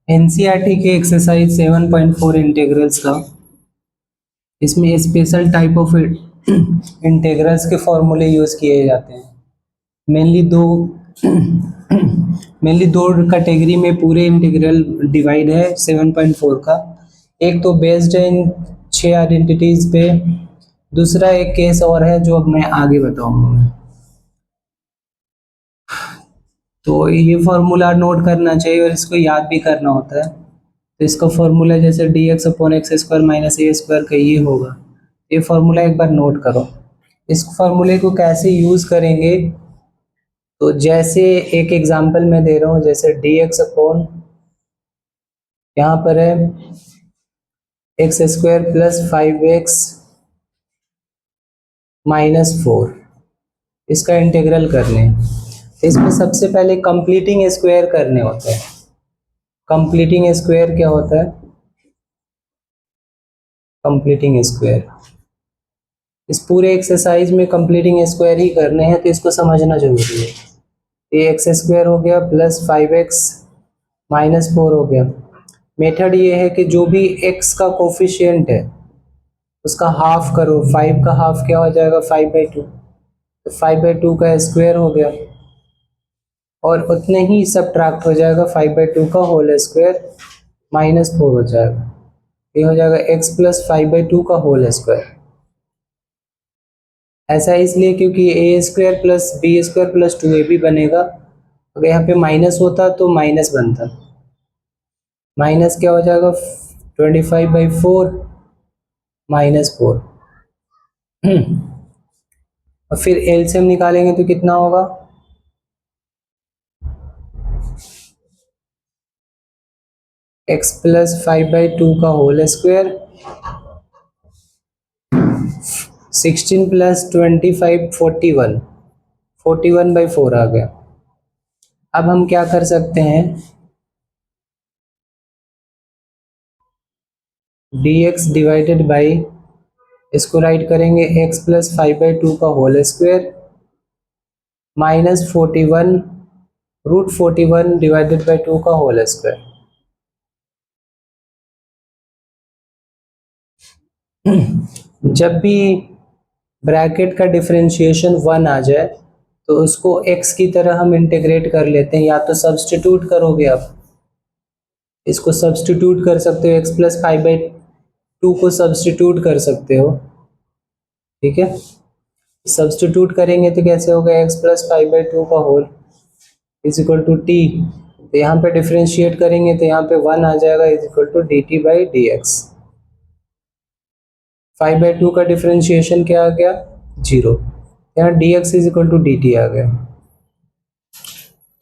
NCERT के exercise 7.4 integrals का, इसमें स्पेशल टाइप ऑफ इंटीग्रल्स के फॉर्मूले यूज किए जाते हैं। मेनली दो कैटेगरी में पूरे इंटीग्रल डिवाइड है 7.4 का। एक तो बेस्ड है इन 6 आइडेंटिटीज पे, दूसरा एक केस और है जो अब मैं आगे बताऊंगा। तो ये फॉर्मूला नोट करना चाहिए और इसको याद भी करना होता है। तो इसका फॉर्मूला जैसे dx/x² - a² का ये होगा। ये फॉर्मूला एक बार नोट करो। इस फॉर्मूले को कैसे यूज करेंगे, तो जैसे एक एग्जांपल मैं दे रहा हूँ, जैसे dx/ यहाँ पर है x² + 5x - 4, इसका इंटीग्रल करने। इसमें सबसे पहले कंप्लीटिंग स्क्वायर करने होते हैं। कंप्लीटिंग स्क्वायर क्या होता है? कंप्लीटिंग स्क्वायर, इस पूरे एक्सरसाइज में कंप्लीटिंग स्क्वायर ही करने हैं, तो इसको समझना जरूरी है। ये x² हो गया + 5x - 4 हो गया। मेथड ये है कि जो भी x का कोफिशिएंट है उसका हाफ करो। 5 का हाफ क्या हो जाएगा? 5/2। तो 5/2 का स्क्वायर हो गया, और उतने ही सब्ट्रैक्ट हो जाएगा 5/2 का होल स्क्वायर -4 हो जाएगा। ये हो जाएगा x + 5/2 का होल स्क्वायर। ऐसा इसलिए क्योंकि a² + b² + 2ab बनेगा। अगर यहाँ पे माइनस होता तो माइनस बनता। माइनस क्या हो जाएगा? 25/4 -4। और फिर एलसीएम निकालेंगे तो कितना होगा? x + 5/2 का होल स्क्वायर 16 + 25 41 41/4 आ गया। अब हम क्या कर सकते हैं? dx डिवाइडेड बाई, इसको राइट करेंगे x + 5/2 का होल स्क्वायर -41 √41 डिवाइडेड बाई 2 का होल स्क्वायर। जब भी ब्रैकेट का डिफरेंशिएशन 1 आ जाए तो उसको x की तरह हम इंटीग्रेट कर लेते हैं, या तो सब्स्टिट्यूट करोगे। आप इसको सब्स्टिट्यूट कर सकते हो, x + 5/2 को सब्स्टिट्यूट कर सकते हो। ठीक है, सब्स्टिट्यूट करेंगे तो कैसे होगा? x + 5/2 का होल = t। तो यहाँ पे डिफरेंशिएट करेंगे तो यहाँ पे 1 आ जाएगा = dt/dx। 5/2 का डिफरेंशिएशन क्या आ गया? 0। यहाँ dx = dt आ गया।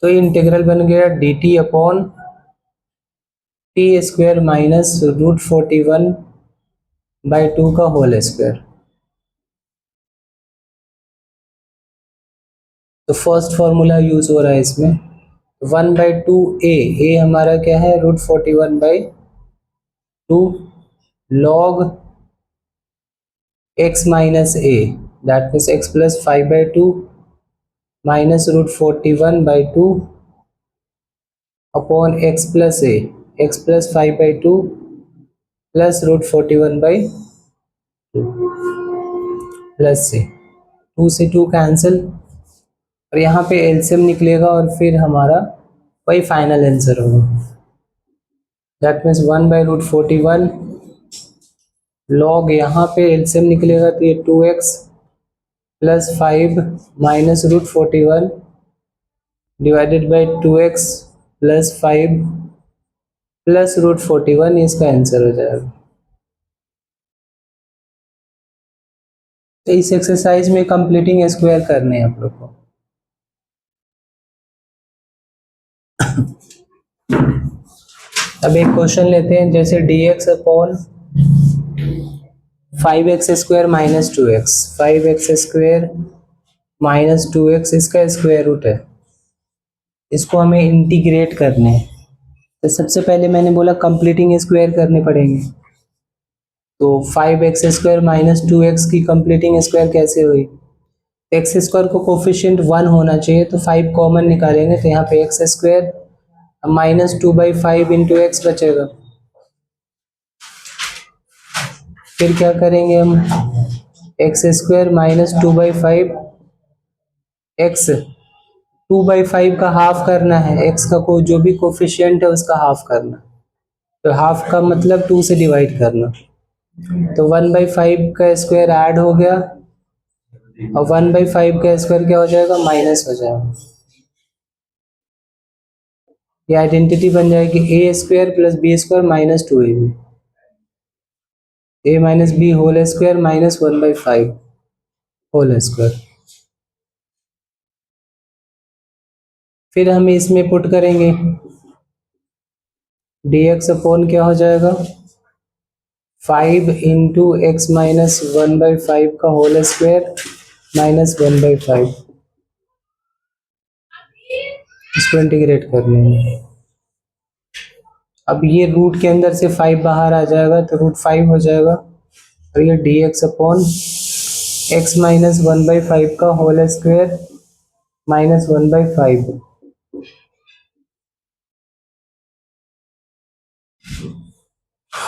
तो इंटीग्रल बन गया dt/t² - √41/2 का होल स्क्वायर। तो फर्स्ट फॉर्मूला यूज हो रहा है इसमें 1/2a। a हमारा क्या है? √41/2 log x - a, that means x + 5/2 -√41/2 upon x + a, x + 5/2 + √41/2 plus से 2 से 2 कैंसिल, और यहाँ पे एलसीएम निकलेगा और फिर हमारा वही फाइनल आंसर होगा। दैट मीन्स 1/√41 लॉग, यहाँ पे एलसीएम निकलेगा तो ये 2x + 5 -√41 डिवाइडेड बाई 2x + 5 + √41, इसका आंसर हो जाएगा। तो इस एक्सरसाइज में कंप्लीटिंग स्क्वायर करने हैं आप लोग को। अब एक क्वेश्चन लेते हैं, जैसे dx/5x² - 2x, 5x² - 2x इसका स्क्वायर रूट है। इसको हमें इंटीग्रेट करने हैं। तो सबसे पहले मैंने बोला कंप्लीटिंग स्क्वायर करने पड़ेंगे। तो 5x² - 2x की कंप्लीटिंग स्क्वायर कैसे हुई? एक्स स्क्वायर को कोफिशिएंट 1 होना चाहिए, तो 5 कॉमन निकालेंगे तो यहाँ पे एक्स स्क्वायर -2/5 इंटू एक्स बचेगा। फिर क्या करेंगे हम, एक्स स्क्वायर -2/5 एक्स 2/5 का हाफ करना है, एक्स का को जो भी कोफिशिएंट है उसका हाफ करना, तो हाफ का मतलब 2 से डिवाइड करना, तो 1/5 का स्क्वायर ऐड हो गया और 1/5 का स्क्वायर क्या हो जाएगा, माइनस हो जाएगा। ये आइडेंटिटी बन जाएगी a square plus b square -2ab, a minus b whole square -1/5 whole square. फिर हम इसमें पुट करेंगे dx अपॉन क्या हो जाएगा, 5 इंटू एक्स -1/5 का होल स्क्वायर -1/5, इसको इंटीग्रेट कर लेंगे। अब ये रूट के अंदर से 5 बाहर आ जाएगा तो √5 हो जाएगा, और ये dx अपॉन एक्स -1/5 का होल स्क्वायर -1/5।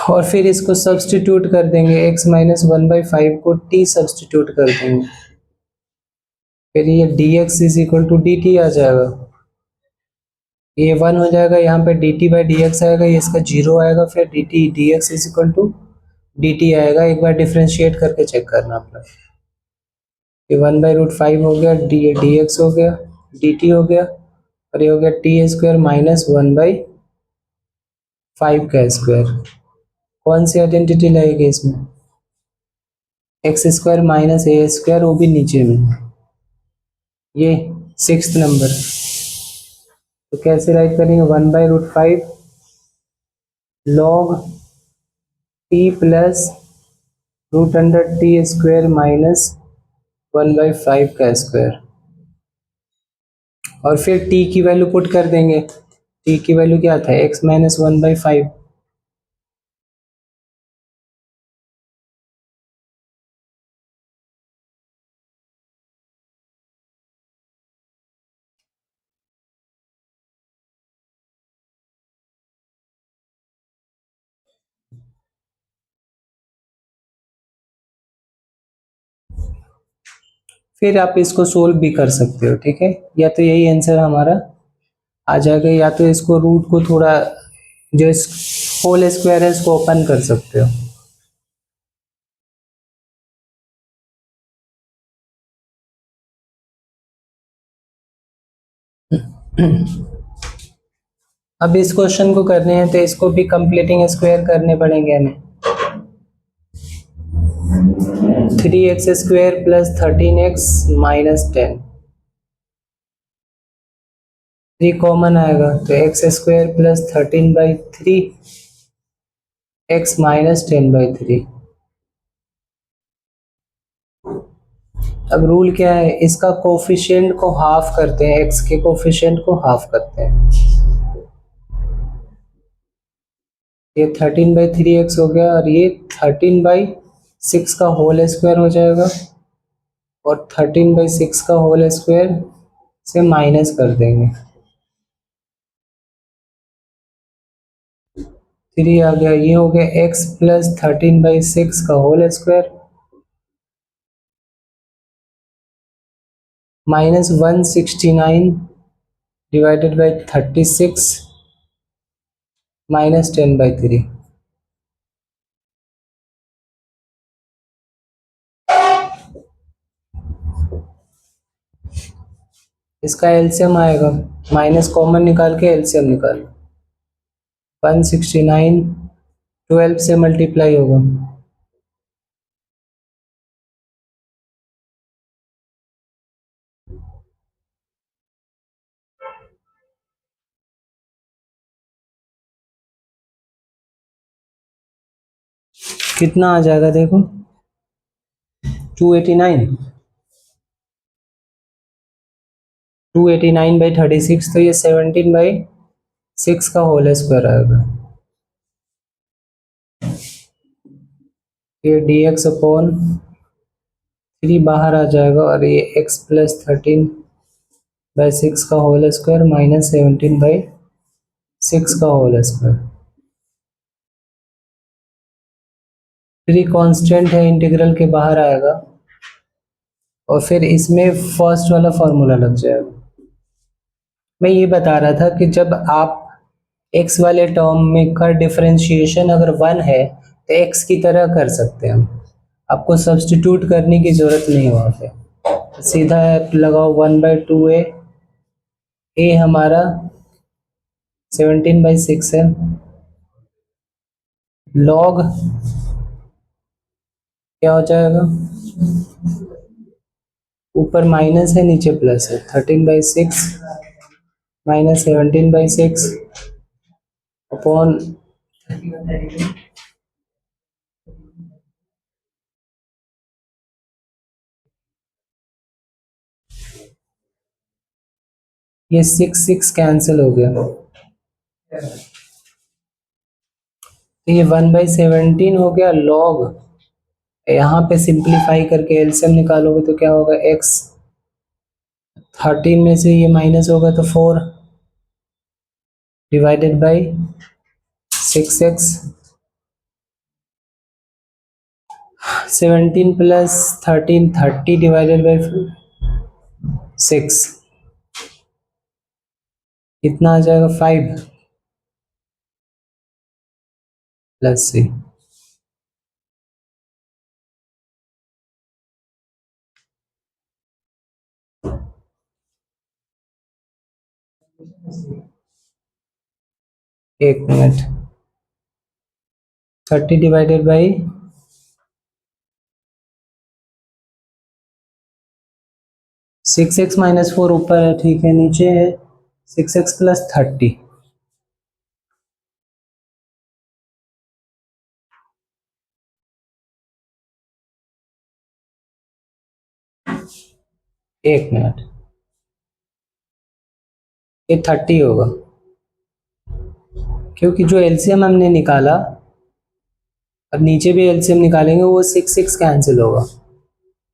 और फिर इसको सब्सटीट्यूट कर देंगे, x -1/5 को t सब्सटीट्यूट कर देंगे, फिर ये dx is equal to d t आ जाएगा, ये 1 हो जाएगा, यहाँ पे dt/dx आएगा, ये इसका 0 आएगा, फिर dt dx is equal to dt आएगा। एक बार डिफ्रेंशिएट करके चेक करना अपना, ये 1/√5 हो गया, dx हो गया, dt हो गया, और ये हो गया t स्क्वायर -1/5 का स्क्वायर। कौन सी आइडेंटिटी लगेगी इसमें, एक्स स्क्वायर माइनस ए स्क्वायर, वो भी नीचे में, ये 6th नंबर। तो कैसे राइट करेंगे, 1/√5 log t plus √t square -1/5 का स्क्वायर, और फिर t की वैल्यू पुट कर देंगे, t की वैल्यू क्या था, x -1/5, फिर आप इसको सोल्व भी कर सकते हो, ठीक है, या तो यही आंसर हमारा आ जाएगा, या तो इसको रूट को थोड़ा जो इस होल स्क्वायर है इसको ओपन कर सकते हो। अब इस क्वेश्चन को करने हैं तो इसको भी कंप्लीटिंग स्क्वायर करने पड़ेंगे हमें, 3x² प्लस 13x -10, 3 कॉमन आएगा तो x² प्लस 13/3 x -10/3। अब रूल क्या है, इसका कोफिशिएंट को हाफ करते हैं, x के कोफिशिएंट को हाफ करते हैं, ये 13/3x हो गया, और ये 13/6 का होल स्क्वायर हो जाएगा, और 13/6 का होल स्क्वायर से माइनस कर देंगे, 3 आ गया, ये हो गया x प्लस 13/6 का होल स्क्वायर -169 डिवाइडेड बाई 36 -10/3। इसका एलसीएम आएगा, माइनस कॉमन निकाल के एलसीएम निकाल, 169 12 से मल्टीप्लाई होगा, कितना आ जाएगा देखो, 289, 289/36, तो ये 17/6 का होल स्क्वायर आएगा, ये dx अपॉन 3 बाहर आ जाएगा और ये x प्लस 13/6 का होल स्क्वायर माइनस 17/6 का होल स्क्वायर। फिर ये कांस्टेंट है, इंटीग्रल के बाहर आएगा और फिर इसमें फर्स्ट वाला फॉर्मूला लग जाएगा। मैं ये बता रहा था कि जब आप x वाले टर्म में का डिफरेंशिएशन अगर 1 है तो x की तरह कर सकते हैं हम, आपको सब्स्टिट्यूट करने की ज़रूरत नहीं वहाँ पे, सीधा लगाओ 1/2a, a हमारा 17/6 है, log क्या हो जाएगा, ऊपर माइनस है नीचे प्लस है, 13/6 माइनस 17/6 अपॉन ये 6 कैंसिल हो गया, तो ये 1/17 हो गया log, यहाँ पे सिंप्लीफाई करके एलसीएम निकालोगे तो क्या होगा, x 13 में से ये माइनस होगा तो 4 divided by 6x, 17 plus 13 30 divided by 6 कितना आ जाएगा, 5 प्लस c। एक minute, 30 divided by 6x minus 4 ऊपर है, ठीक है, नीचे है 6x प्लस 30, एक मिनट, ये 30 होगा क्योंकि जो एलसीएम हमने निकाला, अब नीचे भी एलसीएम निकालेंगे वो 6 कैंसिल होगा,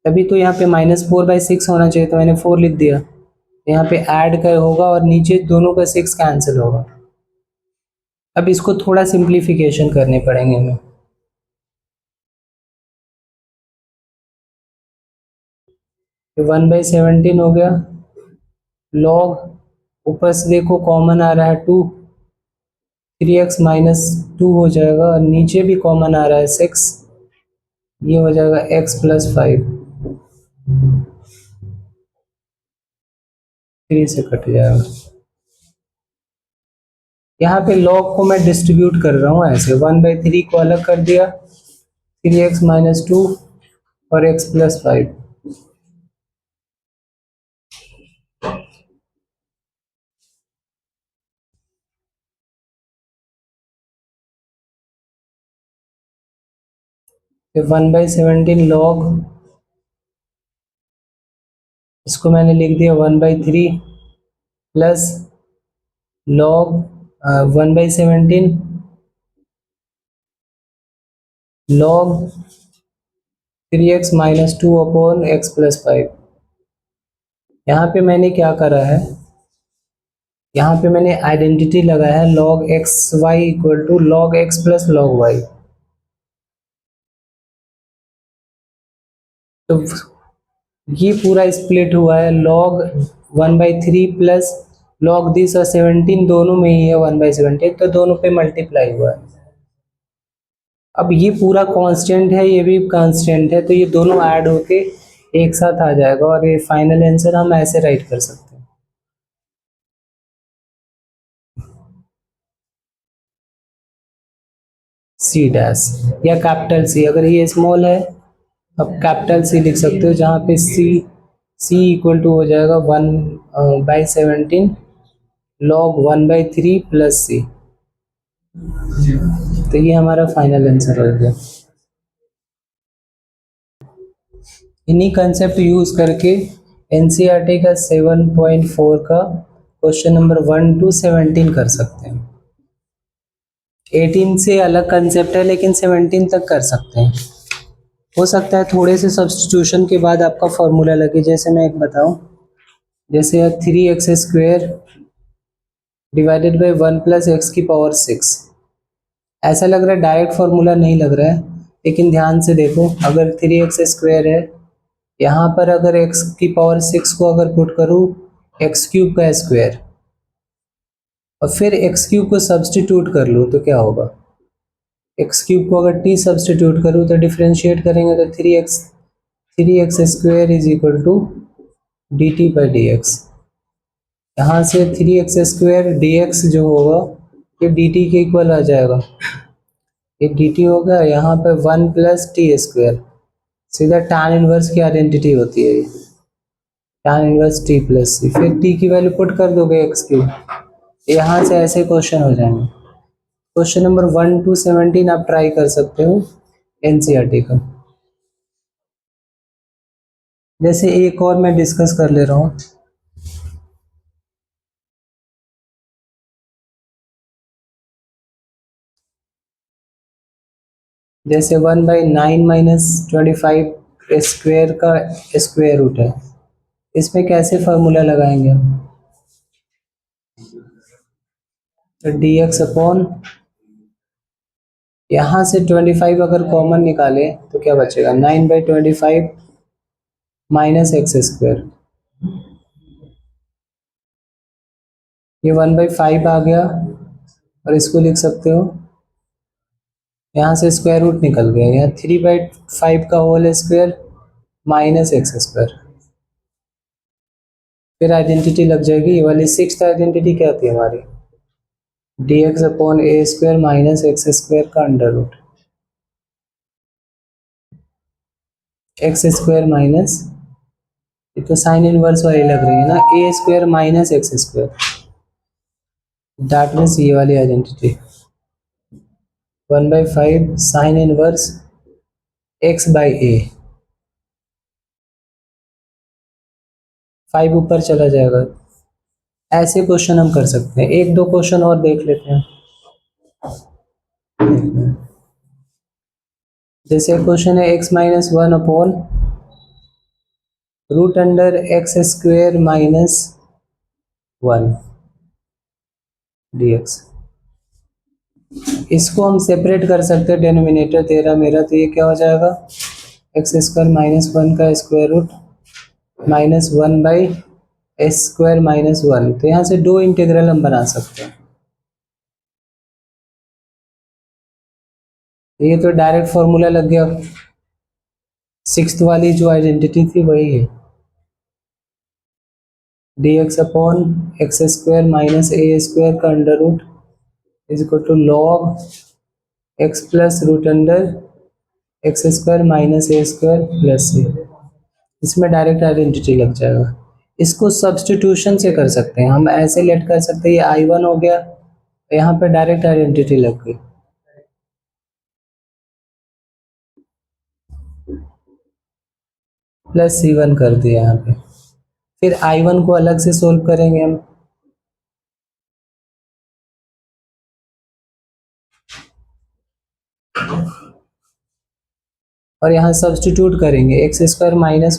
तभी तो यहाँ पे -4/6 होना चाहिए, तो मैंने 4 लिख दिया, यहाँ पे ऐड कर होगा और नीचे दोनों का 6 कैंसिल होगा। अब इसको थोड़ा सिंप्लीफिकेशन करने पड़ेंगे हमें, तो 1/17 हो गया, लॉग ऊपर से देखो कॉमन आ रहा है 2, 3x माइनस 2 हो जाएगा और नीचे भी कॉमन आ रहा है 6, ये हो जाएगा x प्लस 5, 3 से कट जाएगा। यहाँ पे लॉग को मैं डिस्ट्रीब्यूट कर रहा हूँ ऐसे, 1/3 को अलग कर दिया, 3x माइनस 2 और x प्लस 5, फिर 1/17 लॉग, इसको मैंने लिख दिया 1/3 plus log 1/17 log 3x minus 2 upon x plus 5। यहाँ पे मैंने क्या करा है, यहाँ पे मैंने आइडेंटिटी लगाया है log x y equal to log x plus log y, तो ये पूरा स्प्लिट हुआ है, log 1/3 प्लस log दिस और 17 दोनों में ही है 1/17, तो दोनों पे मल्टीप्लाई हुआ है। अब ये पूरा कांस्टेंट है, ये भी कांस्टेंट है, तो ये दोनों ऐड होके एक साथ आ जाएगा और ये फाइनल आंसर हम ऐसे राइट कर सकते हैं, सी डैश या कैपिटल सी, अगर ये स्मॉल है अब कैपिटल सी लिख सकते हो, जहाँ पे सी इक्वल टू हो जाएगा 1/17 log 1/3 प्लस सी, तो ये हमारा फाइनल आंसर हो गया। इन्हीं कंसेप्ट यूज करके एनसीईआरटी का 7.4 का क्वेश्चन नंबर 1 to 17 कर सकते हैं। 18 से अलग कंसेप्ट है लेकिन 17 तक कर सकते हैं। हो सकता है थोड़े से सब्स्टिट्यूशन के बाद आपका फॉर्मूला लगे। जैसे मैं एक बताऊं, जैसे 3x² डिवाइडेड बाई 1 + x⁻⁶। ऐसा लग रहा है डायरेक्ट फॉर्मूला नहीं लग रहा है, लेकिन ध्यान से देखो, अगर 3x² है, यहाँ पर अगर x⁻⁶ को अगर पुट करूँ x³ का स्क्वायर और फिर x³ को सब्स्टिट्यूट कर लूँ तो क्या होगा, x³ को अगर t सब्स्टिट्यूट करूँ तो डिफरेंशिएट करेंगे तो 3x² is equal to dt/dx। यहाँ से 3x² dx जो होगा ये dt के इक्वल आ जाएगा, ये dt होगा, यहाँ पे 1 + t², सीधा tan इनवर्स की आइडेंटिटी होती है ये, tan इनवर्स t + c, फिर t की वैल्यू पुट कर दोगे x³। यहाँ से ऐसे क्वेश्चन हो जाएंगे। क्वेश्चन नंबर 1 to 17 आप ट्राई कर सकते हो एनसीईआरटी का। जैसे एक और मैं डिस्कस कर ले रहा हूँ, जैसे 1/9 - 25² का स्क्वायर रूट है, इसमें कैसे फार्मूला लगाएंगे हम, तो dx अपॉन, यहाँ से 25 अगर कॉमन निकाले तो क्या बचेगा, 9/25 - x², ये 1/5 आ गया, और इसको लिख सकते हो, यहाँ से स्क्वायर रूट निकल गया, यहाँ 3/5 का होल स्क्वायर - x², फिर आइडेंटिटी लग जाएगी। ये वाली सिक्स्थ आइडेंटिटी क्या होती है हमारी, dx अपॉन a² - x² का अंडर रूट, x² माइनस, ये तो साइन इनवर्स वाली लग रही है ना, a² - x², दैट मीन्स ये वाली आइडेंटिटी 1/5 साइन इनवर्स x/a, 5 ऊपर चला जाएगा। ऐसे क्वेश्चन हम कर सकते हैं। एक दो क्वेश्चन और देख लेते हैं। जैसे क्वेश्चन है x-1 अपॉन √x² - 1 dx। इसको हम सेपरेट कर सकते हैं, डिनोमिनेटर तेरा मेरा, तो ये क्या हो जाएगा, x² - 1 का स्क्वायर रूट -1/s² - 1। तो यहाँ से दो इंटीग्रल हम बना सकते हैं। ये तो डायरेक्ट फॉर्मूला लग गया, सिक्स्थ वाली जो आइडेंटिटी थी वही है, dx अपॉन x² - a² का under root is equal to log x प्लस √x² - a² + c। इसमें डायरेक्ट आइडेंटिटी लग जाएगा। इसको सब्स्टिट्यूशन से कर सकते हैं हम, ऐसे लेट कर सकते हैं, ये I1 हो गया, यहाँ पे डायरेक्ट आइडेंटिटी लग गई, +c1 कर दिया यहाँ पे। फिर I1 को अलग से सोल्व करेंगे हम, और यहाँ सब्स्टिट्यूट करेंगे, x² -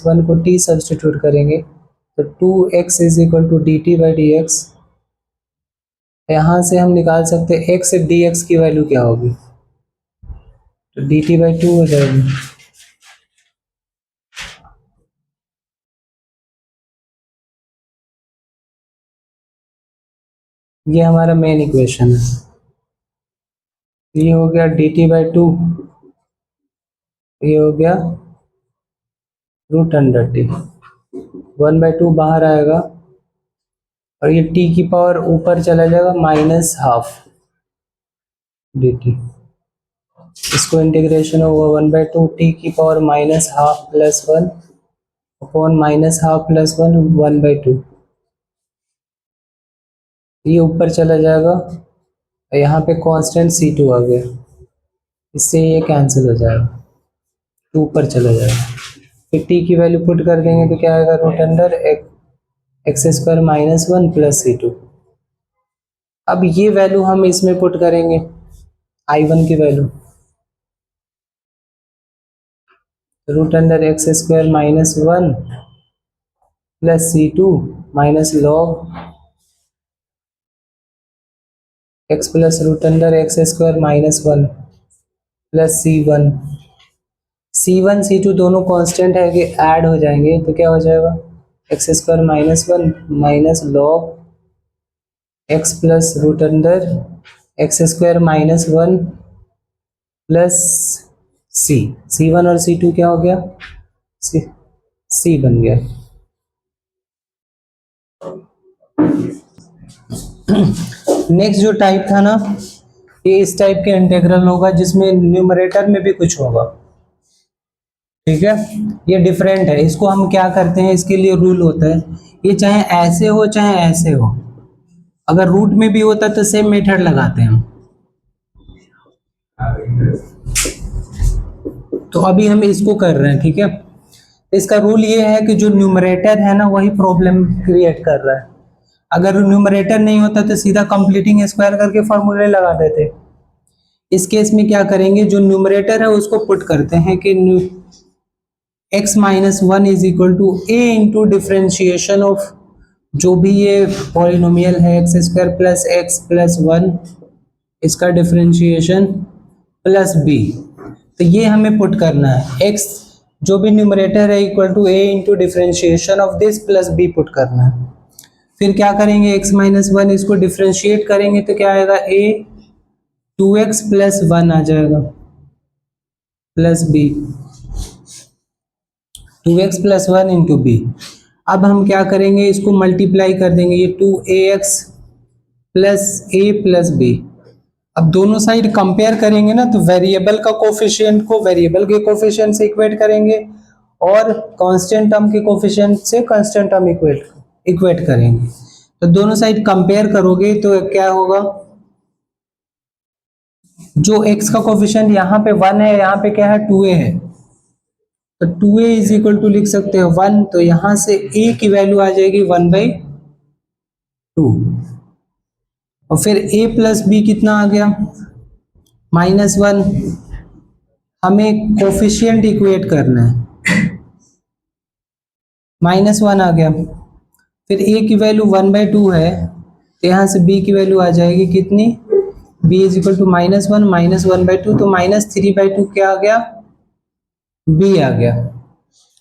1 को t सब्स्टिट्यूट करेंगे तो 2x is equal to dt/dx। यहाँ से हम निकाल सकते हैं x dx की वैल्यू क्या होगी, तो dt/2 हो जाएगी। ये हमारा मेन इक्वेशन है। ये हो गया dt/2, ये हो गया √t, 1/2 बाहर आएगा, और ये t की पावर ऊपर चला जाएगा -12 dt। इसको इंटीग्रेशन होगा 1/2 t की पावर -12 + 1 अपॉन -12 + 1 1/2, ये ऊपर चला जाएगा, यहाँ पे कांस्टेंट C2 आ गया, इससे ये कैंसिल हो जाएगा, 2 ऊपर चला जाएगा। फिर t की वैल्यू पुट कर देंगे तो क्या आएगा, √x² - 1 + C2। अब ये वैल्यू हम इसमें पुट करेंगे, I1 की value, root under x square minus one plus C2 minus log x plus root under x square minus one plus C1 C2 दोनों कांस्टेंट है कि ऐड हो जाएंगे, तो क्या हो जाएगा x square minus one minus log x plus root under x square minus one plus C1 और C2 क्या हो गया, C बन गया। नेक्स्ट जो टाइप था ना, ये इस टाइप के इंटीग्रल होगा जिसमें न्यूमरेटर में भी कुछ होगा, ठीक है। ये डिफरेंट है, इसको हम क्या करते हैं, इसके लिए रूल होता है, ये चाहे ऐसे हो चाहे ऐसे हो, अगर रूट में भी होता तो सेम मेथड लगाते हैं हम। तो अभी हम इसको कर रहे हैं, ठीक है। इसका रूल ये है कि जो न्यूमरेटर है ना वही प्रॉब्लम क्रिएट कर रहा है। अगर न्यूमरेटर नहीं होता तो सीधा कंप्लीटिंग स्क्वायर करके फॉर्मूले लगा देते। इस केस में क्या करेंगे, जो न्यूमरेटर है उसको पुट करते हैं कि x minus one is equal to a into differentiation of जो भी ये पॉलिनोमियल है x square plus x plus one, इसका डिफ्रेंशिएशन प्लस बी। तो ये हमें पुट करना है, x जो भी न्यूमरेटर है equal to a into differentiation of this plus b put करना है। फिर क्या करेंगे, x माइनस वन इसको डिफ्रेंशिएट करेंगे तो क्या आएगा, a 2x प्लस वन आ जाएगा plus b 2x plus one into b. अब हम क्या करेंगे, इसको मल्टीप्लाई कर देंगे, ये 2ax plus a plus b। अब दोनों साइड कंपेयर करेंगे ना, तो वेरिएबल का कोफिशिएंट को वेरिएबल के कोफिशिएंट से इक्वेट करेंगे और कांस्टेंट टर्म के कोफिशिएंट से कांस्टेंट टर्म इक्वेट करेंगे। तो दोनों साइड कंपेयर करोगे तो क्या होगा, जो x का कोफिशिएंट यहाँ पे 1 है, यहाँ पे क्या है 2a है, तो 2a इज इक्वल टू लिख सकते हैं 1, तो यहाँ से a की वैल्यू आ जाएगी 1/2। और फिर a प्लस बी कितना आ गया, माइनस वन। हमें कोफिशिएंट इक्वेट करना है, माइनस वन आ गया। फिर a की वैल्यू 1/2 है, तो यहाँ से b की वैल्यू आ जाएगी कितनी, b is equal to minus one minus 1/2, तो -3/2 क्या आ गया, b आ गया।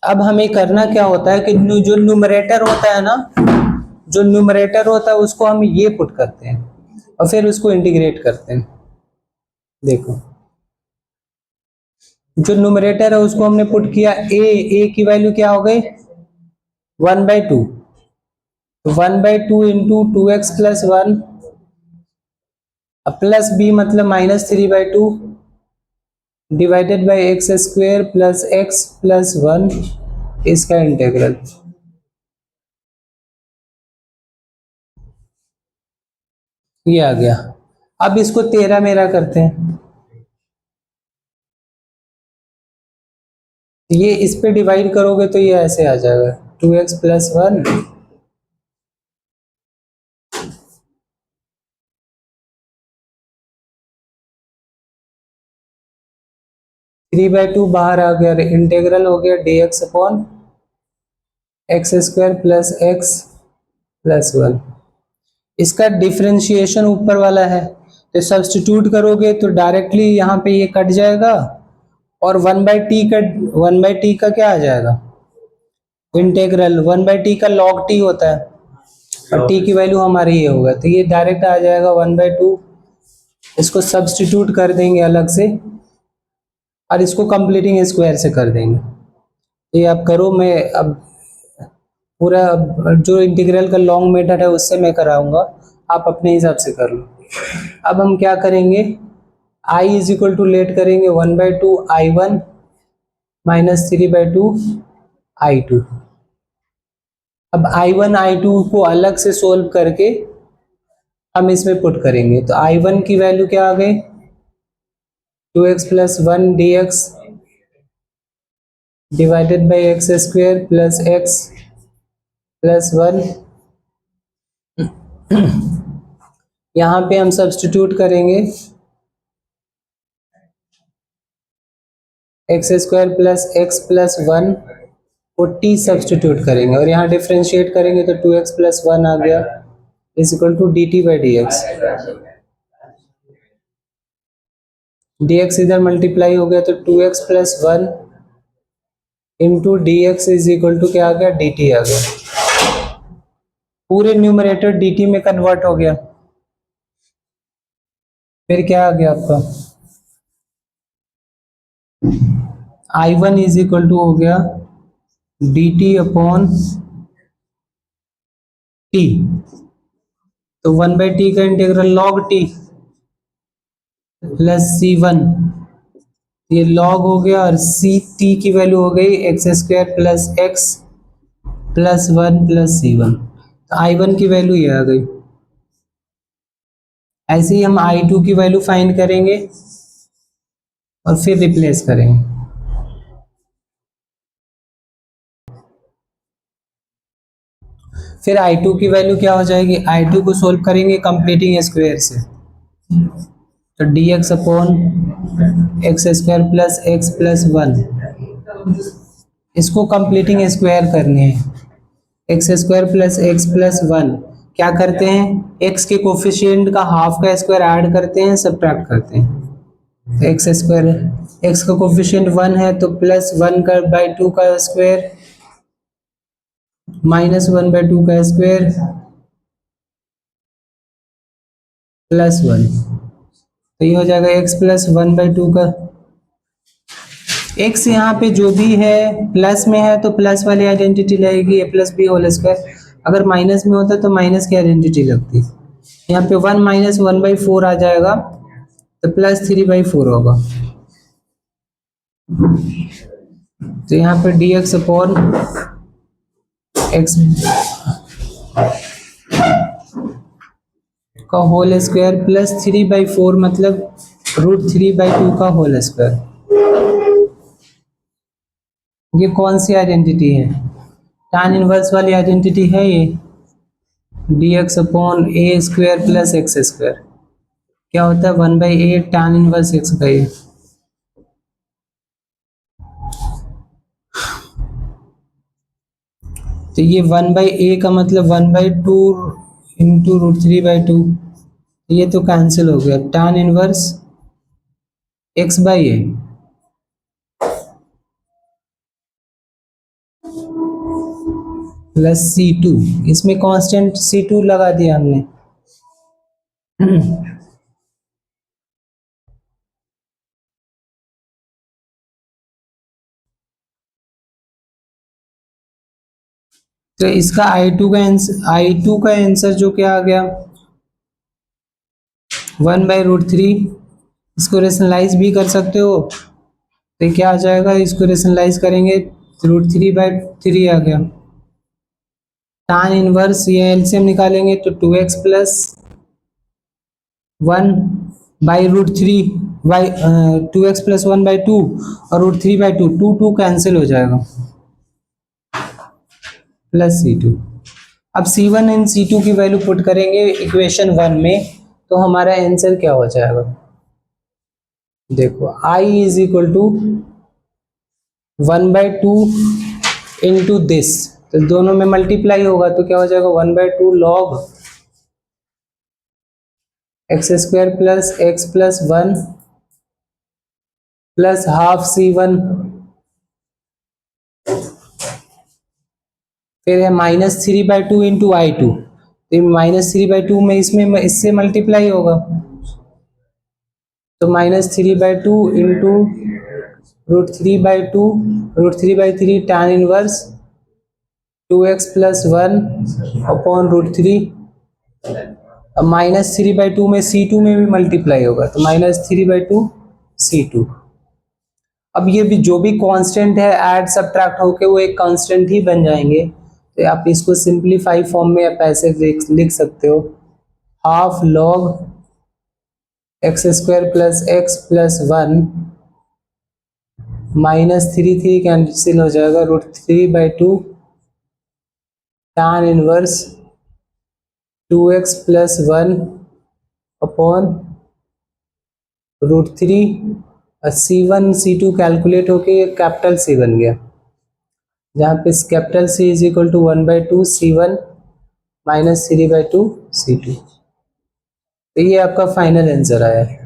अब हमें करना क्या होता है कि जो न्यूमरेटर होता है ना, जो न्यूमरेटर होता है उसको हम ये पुट करते हैं और फिर उसको इंटीग्रेट करते हैं। देखो जो न्यूमरेटर है उसको हमने पुट किया, a की वैल्यू क्या हो गई 1/2, 1/2 into 2x plus one plus b मतलब -3/2 divided by x square plus x plus one, इसका इंटीग्रल। ये आ गया। अब इसको 13 मेरा करते हैं, ये इस पे डिवाइड करोगे तो ये ऐसे आ जाएगा 2x plus one three by to बाहर आ गया, इंटीग्रल हो गया dx upon x square plus x plus one. इसका डिफरेंशिएशन ऊपर वाला है, तो सब्स्टिट्यूट करोगे तो डायरेक्टली यहाँ पे ये कट जाएगा और 1/t का क्या आ जाएगा, इंटीग्रल 1/t का log t होता है और t की वैल्यू हमारी ये होगा, तो ये डायरेक्ट आ जाएगा 1/2। इसको सब्स्टिट्यूट कर देंगे अलग से और इसको कंप्लीटिंग स्क्वायर से कर देंगे। ये आप करो, मैं अब पूरा जो इंटीग्रल का लॉन्ग मेथड है उससे मैं कराऊंगा, आप अपने हिसाब से कर लो। अब हम क्या करेंगे, i is equal to let करेंगे 1/2 i1 माइनस 3/2 i2। अब i1 i2 को अलग से सोल्व करके हम इसमें पुट करेंगे, तो i1 की वैल्यू क्या आ गई 2x plus one D x divided by x square plus x plus one. यहाँ पे हम सब्स्टिट्यूट करेंगे x square plus x plus one को टी सब्सटीट्यूट करेंगे और यहाँ डिफ्रेंशिएट करेंगे तो 2x प्लस वन आ गया is equal to d t by d x. D x इधर मल्टीप्लाई हो गया तो 2x plus one into d x is equal to क्या आ गया, डी टी आ गया। पूरे न्यूमरेटर डी टी में कन्वर्ट हो गया। फिर क्या आ गया आपका, I one is equal to हो गया डी टी अपॉन टी। तो 1/t का integral log t plus c one, ये लॉग हो गया और सी टी की वैल्यू हो गई x square plus x plus one plus c one. तो आई वन की वैल्यू ये आ गई। ऐसे ही हम आई टू की वैल्यू फाइंड करेंगे और फिर रिप्लेस करेंगे। फिर आई टू की वैल्यू क्या हो जाएगी, आई टू को सोल्व करेंगे कंप्लीटिंग स्क्वायर से, तो D x upon x square plus x plus one, इसको कंप्लीटिंग स्क्वायर करने हैं। X square plus x plus one क्या करते हैं, एक्स के कोफिशिएंट का हाफ का स्क्वायर ऐड करते हैं, सब्ट्रैक्ट करते हैं। तो एक्स स्क्वायर, एक्स का कोफिशिएंट वन है तो प्लस वन का बाई टू का square minus one by two का स्क्वायर प्लस वन, तो ये हो जाएगा x plus one by two का। एक्स यहाँ पे जो भी है प्लस में है तो प्लस वाली आइडेंटिटी लगेगी, a plus b whole square. अगर माइनस में होता तो माइनस की आइडेंटिटी लगती। यहाँ पे one minus one by four आ जाएगा तो प्लस थ्री बाई फोर होगा। तो यहाँ पे डी एक्स अपॉन एक्स का whole square plus three by four मतलब रूट थ्री बाई टू का होल स्क्वायर। ये कौन सी आइडेंटिटी है, tan इनवर्स वाली आइडेंटिटी है ये, d x upon a square plus x square क्या होता है, one by a tan inverse x का ये। तो ये वन बाई ए का मतलब one by two into root three by two, ये तो कैंसिल हो गया, tan inverse x by a plus c two, इसमें कांस्टेंट सी टू लगा दिया हमने। तो इसका आई टू का आंसर जो क्या आ गया, वन बाई रूट थ्री। इसको रेशनलाइज भी कर सकते हो तो क्या आ जाएगा, इसको रेशनलाइज करेंगे रूट थ्री बाई थ्री आ गया। tan इनवर्स ये एलसीएम निकालेंगे तो two x plus one by root three by two x plus one by two और root three by two, two two cancel हो जाएगा प्लस सी टू। अब c one and c two की value put करेंगे equation one में तो हमारा answer क्या हो जाएगा, देखो i is equal to one by two into this, तो दोनों में मल्टीप्लाई होगा तो क्या हो जाएगा, one by two log x square plus x plus one plus half c one, फिर है minus three by two into I two, तो माइनस थ्री बाई टू में इसमें इससे मल्टीप्लाई होगा तो minus three by two into root three by two, root three by three tan inverse two x plus one upon root three. अब minus three by two में c two में भी multiply होगा तो minus three by two c two. अब ये भी जो भी कांस्टेंट है ऐड सब्ट्रैक्ट होके वो एक कांस्टेंट ही बन जाएंगे, तो आप इसको सिंपलीफाई फॉर्म में आप ऐसे लिख सकते हो, half log x square plus x plus one minus three three cancel हो जाएगा root three by two tan inverse two x plus one upon root three C1 C2 calculate होके ये कैपिटल C बन गया, जहाँ पे capital C is equal to 1/2 C1 minus 3/2 C2। तो ये आपका फाइनल आंसर आया है।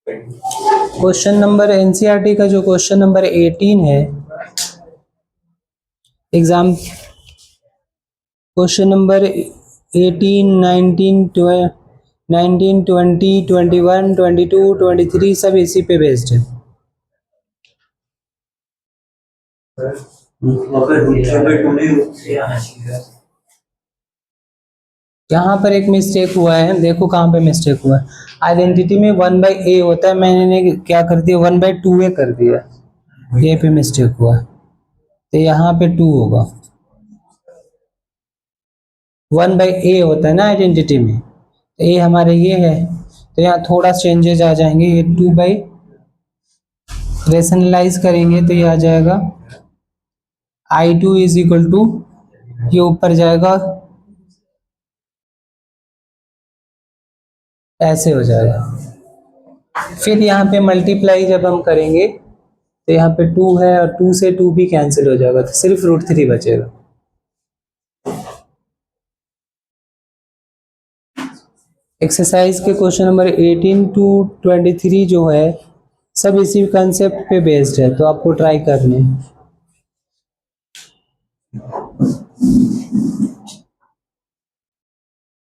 क्वेश्चन नंबर एनसीईआरटी का जो क्वेश्चन नंबर 18 है, एग्जाम क्वेश्चन नंबर 18, 19, 19, 20, 21, 22, 23 सब इसी पे बेस्ड है। यहाँ पर एक मिस्टेक हुआ है, देखो कहाँ पे मिस्टेक हुआ है। आइडेंटिटी में 1/a होता है, मैंने क्या कर दिया 1/2a कर दिया, ये पे मिस्टेक हुआ, तो यहाँ पे 2 होगा। 1/a होता है ना आइडेंटिटी में, तो a हमारे ये है, तो यहाँ थोड़ा चेंजेस आ जाएंगे, ये 2 रेशनलाइज करेंगे तो ये आ जाएगा I2 इज इक्वल टू, ये ऊपर जाएगा ऐसे हो जाएगा। फिर यहाँ पे मल्टीप्लाई जब हम करेंगे तो यहाँ पे 2 है और 2 से 2 भी कैंसिल हो जाएगा, तो सिर्फ √3 बचेगा। एक्सरसाइज के क्वेश्चन नंबर 18 टू 23 जो है सब इसी कंसेप्ट पे बेस्ड है, तो आपको ट्राई करने हैं।